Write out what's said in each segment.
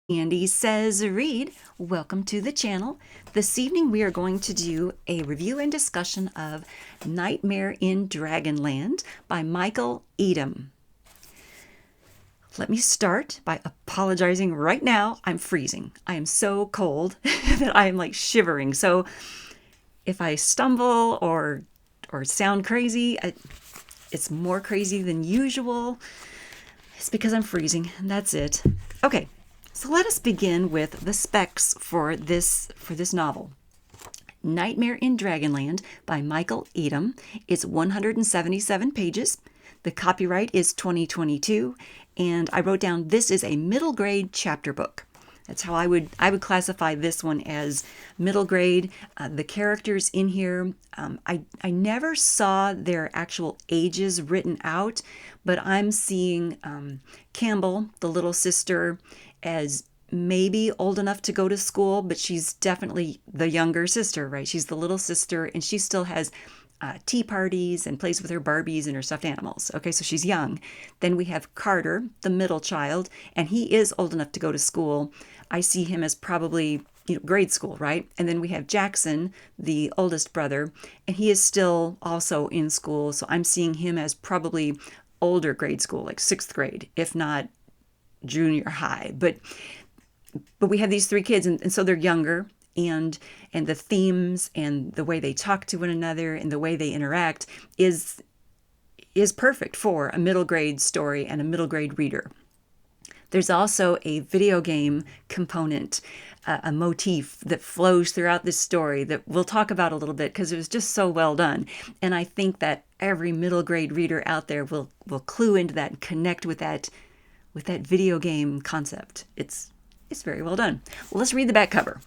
Sandy Says Read. Welcome to the channel. This evening we are going to do a review and discussion of Nightmare in Dragonland by Michael Eidam. Let me start by apologizing right now. I'm freezing. I am so cold that I am like shivering. So if I stumble or sound crazy, it's more crazy than usual. It's because I'm freezing, and that's it. Okay. So let us begin with the specs for this novel. Nightmare in Dragonland by Michael Eidam. It's 177 pages. The copyright is 2022, and I wrote down this is a middle grade chapter book. That's how I would classify this one, as middle grade. The characters in here, I never saw their actual ages written out, but I'm seeing Campbell, the little sister, as maybe old enough to go to school, but she's definitely the younger sister, right? She's the little sister, and she still has tea parties and plays with her Barbies and her stuffed animals. Okay, so she's young. Then we have Carter, the middle child, and he is old enough to go to school. I see him as probably grade school, right? And then we have Jackson, the oldest brother, and he is still also in school. So I'm seeing him as probably older grade school, like 6th grade, if not junior high. But we have these three kids, and so they're younger, and the themes and the way they talk to one another and the way they interact is perfect for a middle grade story and a middle grade reader. There's also a video game component, a motif that flows throughout this story that we'll talk about a little bit because it was just so well done. And I think that every middle grade reader out there will clue into that and connect with that video game concept. It's very well done. Well, let's read the back cover.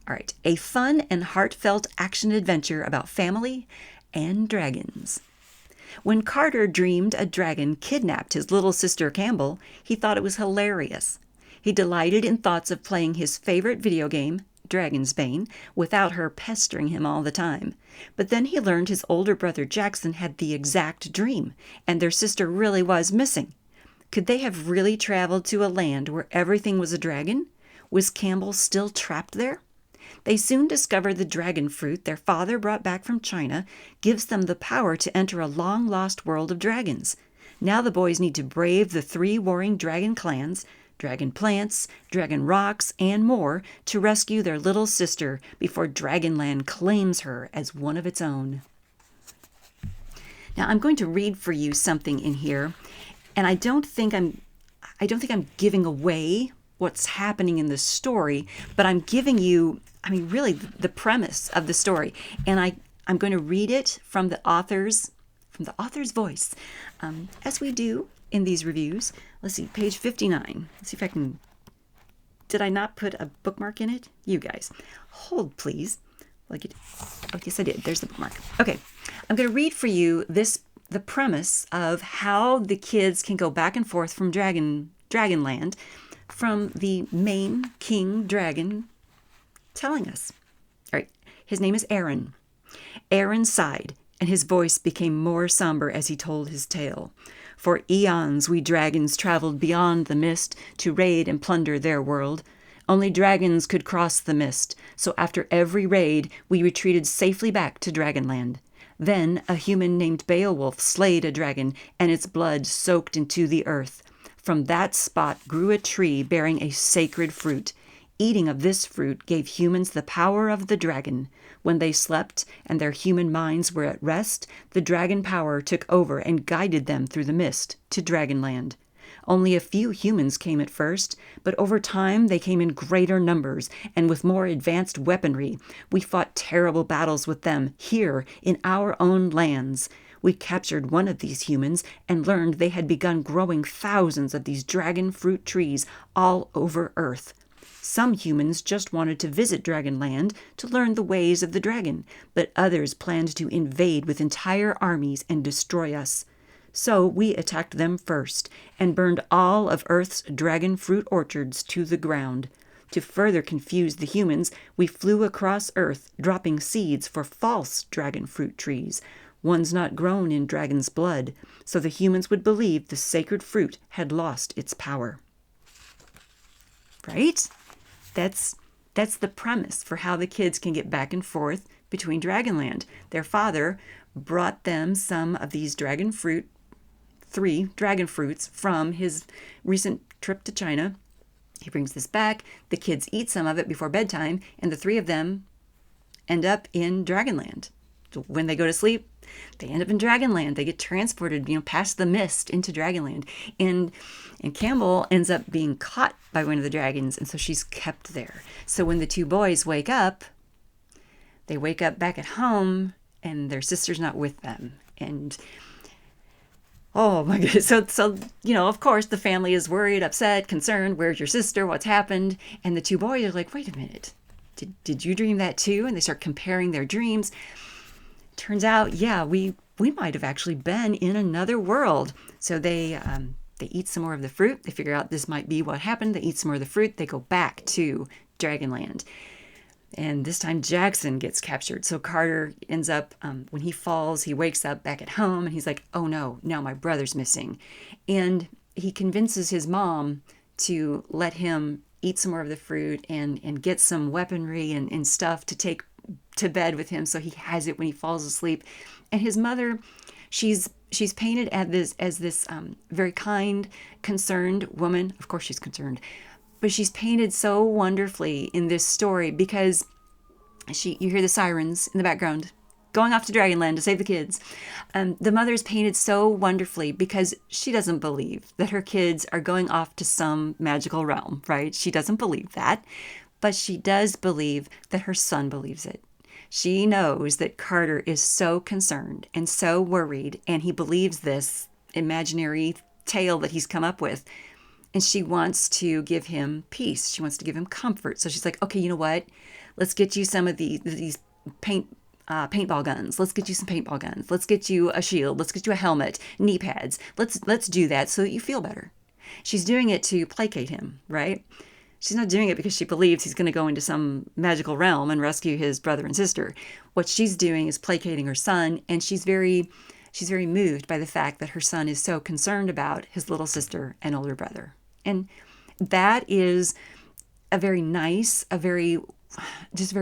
All right. A fun and heartfelt action adventure about family and dragons. When Carter dreamed a dragon kidnapped his little sister Campbell, he thought it was hilarious. He delighted in thoughts of playing his favorite video game, Dragon's Bane, without her pestering him all the time. But then he learned his older brother Jackson had the exact dream, and their sister really was missing. Could they have really traveled to a land where everything was a dragon? Was Campbell still trapped there? They soon discover the dragon fruit their father brought back from China gives them the power to enter a long-lost world of dragons. Now the boys need to brave the 3 warring dragon clans, dragon plants, dragon rocks, and more to rescue their little sister before Dragonland claims her as one of its own. Now I'm going to read for you something in here, and I don't think I'm giving away what's happening in the story, but I'm giving you, really the premise of the story. And I'm going to read it from the author's voice, as we do in these reviews. Let's see, page 59. Let's see if I can, did I not put a bookmark in it? You guys, hold please. Oh, yes I did. There's the bookmark. Okay, I'm going to read for you the premise of how the kids can go back and forth from Dragonland, from the main king dragon telling us. All right, his name is Aaron. Aaron sighed, and his voice became more somber as he told his tale. For eons we dragons traveled beyond the mist to raid and plunder their world. Only dragons could cross the mist, so after every raid we retreated safely back to Dragonland. Then a human named Beowulf slayed a dragon, and its blood soaked into the earth. From that spot grew a tree bearing a sacred fruit. Eating of this fruit gave humans the power of the dragon. When they slept and their human minds were at rest, the dragon power took over and guided them through the mist to Dragonland. Only a few humans came at first, but over time they came in greater numbers and with more advanced weaponry. We fought terrible battles with them here in our own lands. We captured one of these humans and learned they had begun growing thousands of these dragon fruit trees all over Earth. Some humans just wanted to visit Dragonland to learn the ways of the dragon, but others planned to invade with entire armies and destroy us. So we attacked them first and burned all of Earth's dragon fruit orchards to the ground. To further confuse the humans, we flew across Earth, dropping seeds for false dragon fruit trees, ones not grown in dragon's blood, so the humans would believe the sacred fruit had lost its power. right? That's the premise for how the kids can get back and forth between Dragonland. Their father brought them some of these dragon fruit, 3 dragon fruits from his recent trip to China. He brings this back. The kids eat some of it before bedtime, and the 3 of them end up in Dragonland. So when they go to sleep, they end up in Dragonland. They get transported, past the mist into Dragonland. And Campbell ends up being caught by one of the dragons, and so she's kept there. So when the 2 boys wake up, they wake up back at home, and their sister's not with them. And oh my goodness. So, of course, the family is worried, upset, concerned. Where's your sister? What's happened? And the 2 boys are like, wait a minute. Did you dream that too? And they start comparing their dreams. Turns out, yeah, we might have actually been in another world. So they eat some more of the fruit. They figure out this might be what happened. They eat some more of the fruit. They go back to Dragonland. And this time Jackson gets captured. So Carter ends up, when he falls, he wakes up back at home and he's like, oh no, now my brother's missing. And he convinces his mom to let him eat some more of the fruit and get some weaponry and stuff to take to bed with him so he has it when he falls asleep. And his mother, she's painted as this very kind, concerned woman. Of course she's concerned. But she's painted so wonderfully in this story because you hear the sirens in the background going off to Dragonland to save the kids. The mother's painted so wonderfully because she doesn't believe that her kids are going off to some magical realm, right? She doesn't believe that, but she does believe that her son believes it. She knows that Carter is so concerned and so worried, and he believes this imaginary tale that he's come up with. And she wants to give him peace. She wants to give him comfort. So she's like, okay, you know what? Let's get you some of these paintball guns. Let's get you some paintball guns. Let's get you a shield. Let's get you a helmet, knee pads. Let's do that so that you feel better. She's doing it to placate him, right? She's not doing it because she believes he's going to go into some magical realm and rescue his brother and sister. What she's doing is placating her son, and she's very moved by the fact that her son is so concerned about his little sister and older brother. And that is a very nice, very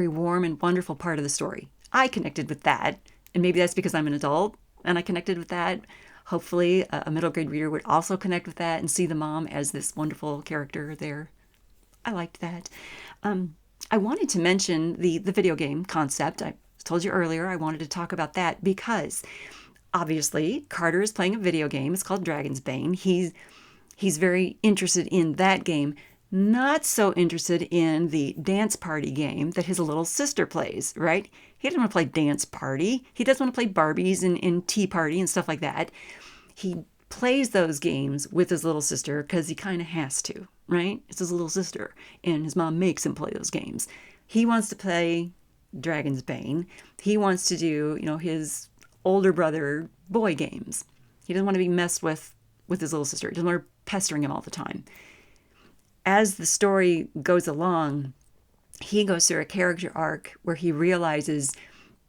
warm and wonderful part of the story. I connected with that, and maybe that's because I'm an adult and I connected with that. Hopefully a middle grade reader would also connect with that and see the mom as this wonderful character there. I liked that. I wanted to mention the video game concept. I told you earlier I wanted to talk about that because obviously Carter is playing a video game. It's called Dragon's Bane. He's very interested in that game, not so interested in the dance party game that his little sister plays, right? He doesn't want to play dance party. He doesn't want to play Barbies and tea party and stuff like that. He plays those games with his little sister because he kind of has to, right? It's his little sister, and his mom makes him play those games. He wants to play Dragon's Bane. He wants to do, his older brother boy games. He doesn't want to be messed with his little sister. He doesn't want her pestering him all the time. As the story goes along, he goes through a character arc where he realizes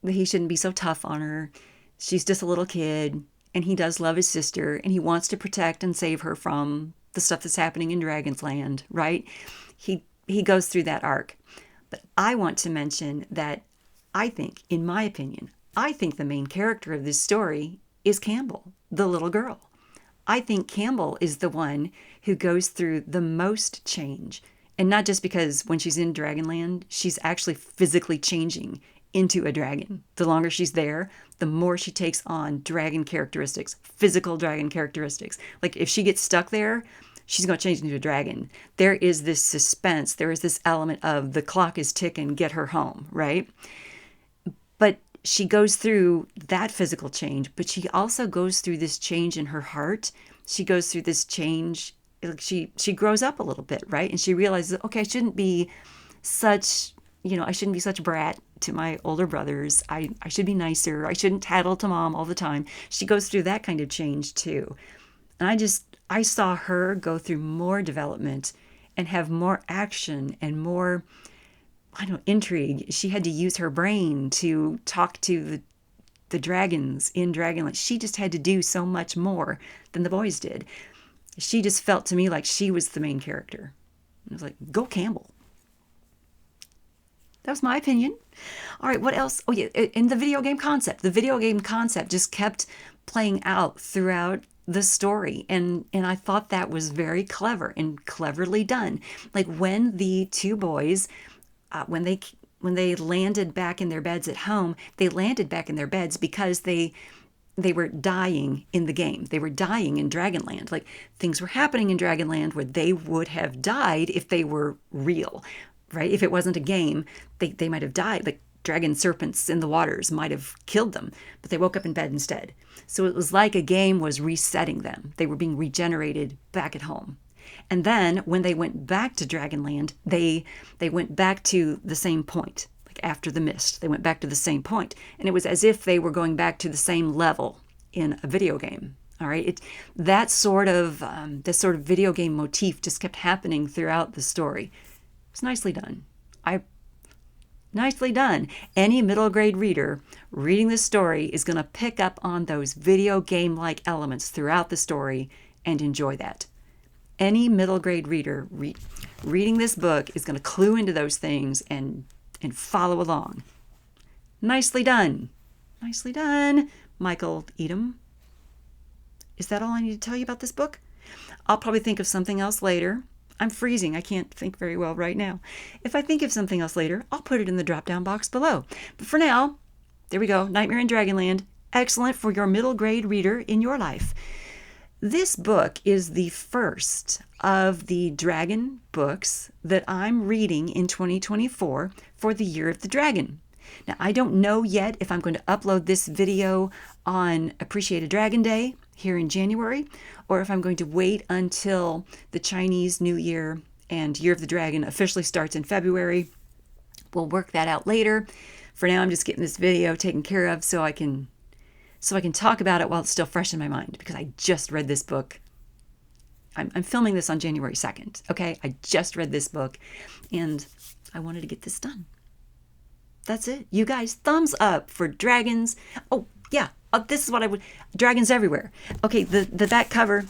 that he shouldn't be so tough on her. She's just a little kid, and he does love his sister, and he wants to protect and save her from the stuff that's happening in Dragonland, right? He goes through that arc. But I want to mention that I think, in my opinion, the main character of this story is Campbell, the little girl. I think Campbell is the one who goes through the most change. And not just because when she's in Dragonland, she's actually physically changing into a dragon. The longer she's there, the more she takes on dragon characteristics, physical dragon characteristics. Like if she gets stuck there, she's going to change into a dragon. There is this suspense. There is this element of the clock is ticking, get her home, right? But she goes through that physical change, but she also goes through this change in her heart. She goes through this change. She grows up a little bit, right? And she realizes, okay, I shouldn't be such a brat to my older brothers. I should be nicer. I shouldn't tattle to mom all the time. She goes through that kind of change too. And I saw her go through more development and have more action and more, intrigue. She had to use her brain to talk to the dragons in Dragonland. She just had to do so much more than the boys did. She just felt to me like she was the main character. I was like, go Campbell. That was my opinion. All right, what else? Oh yeah, in the video game concept. The video game concept just kept playing out throughout the story, and I thought that was very clever and cleverly done. Like when the two boys, when they landed back in their beds at home, they landed back in their beds because they were dying in the game. They were dying in Dragonland. Like things were happening in Dragonland where they would have died if they were real, right? If it wasn't a game, they might have died. Like dragon serpents in the waters might have killed them, but they woke up in bed instead. So it was like a game was resetting them. They were being regenerated back at home. And then when they went back to Dragonland, they went back to the same point. Like after the mist, they went back to the same point. And it was as if they were going back to the same level in a video game. All right, that sort of video game motif just kept happening throughout the story. It was nicely done. Nicely done. Any middle grade reader reading this story is going to pick up on those video game-like elements throughout the story and enjoy that. Any middle grade reader reading this book is going to clue into those things and follow along. Nicely done. Nicely done, Michael Eidam. Is that all I need to tell you about this book? I'll probably think of something else later. I'm freezing. I can't think very well right now. If I think of something else later, I'll put it in the drop-down box below. But for now, there we go. Nightmare in Dragonland. Excellent for your middle grade reader in your life. This book is the first of the dragon books that I'm reading in 2024 for the Year of the Dragon. Now, I don't know yet if I'm going to upload this video on Appreciate a Dragon Day here in January, or if I'm going to wait until the Chinese New Year and Year of the Dragon officially starts in February. We'll work that out later. For now, I'm just getting this video taken care of so I can talk about it while it's still fresh in my mind, because I just read this book. I'm filming this on January 2nd, okay? I just read this book, and I wanted to get this done. That's it. You guys, thumbs up for dragons. Oh, yeah. This is what I would... Dragons everywhere. Okay, the back cover... A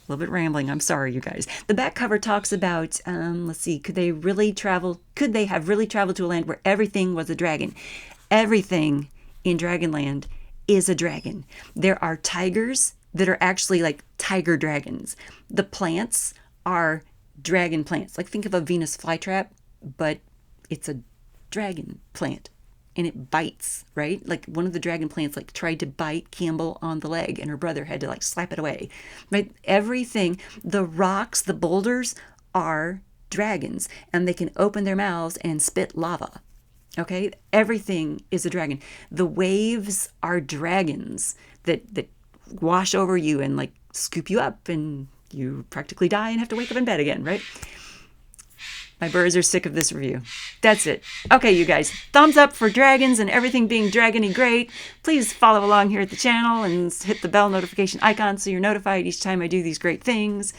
little bit rambling. I'm sorry, you guys. The back cover talks about, let's see, could they have really traveled to a land where everything was a dragon? Everything in Dragonland is a dragon. There are tigers that are actually like tiger dragons. The plants are dragon plants. Like think of a Venus flytrap, but it's a dragon plant and it bites, right? Like one of the dragon plants like tried to bite Campbell on the leg and her brother had to like slap it away. Right? Everything, the rocks, the boulders are dragons and they can open their mouths and spit lava. Okay? Everything is a dragon. The waves are dragons that wash over you and like scoop you up and you practically die and have to wake up in bed again, right? My birds are sick of this review. That's it. Okay, you guys, thumbs up for dragons and everything being dragony great. Please follow along here at the channel and hit the bell notification icon so you're notified each time I do these great things.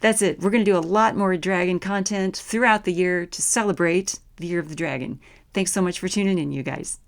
That's it. We're going to do a lot more dragon content throughout the year to celebrate the Year of the Dragon. Thanks so much for tuning in, you guys.